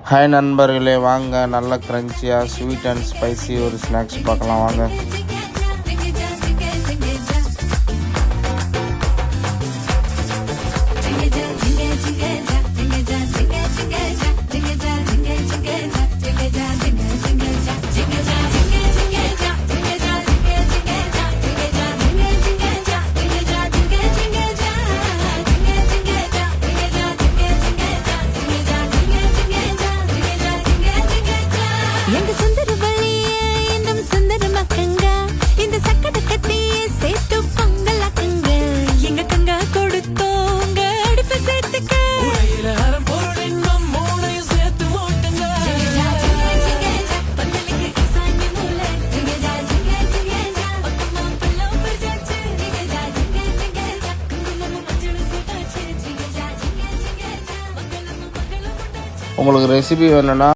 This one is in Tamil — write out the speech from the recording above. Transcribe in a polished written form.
ஹாய் நண்பர்களே, வாங்க நல்ல க்ரன்ச்சியாக ஸ்வீட் அண்ட் ஸ்பைசி ஒரு ஸ்நாக்ஸ் பார்க்கலாம் வாங்க. உங்களுக்கு ரெசிபி வேணும்னா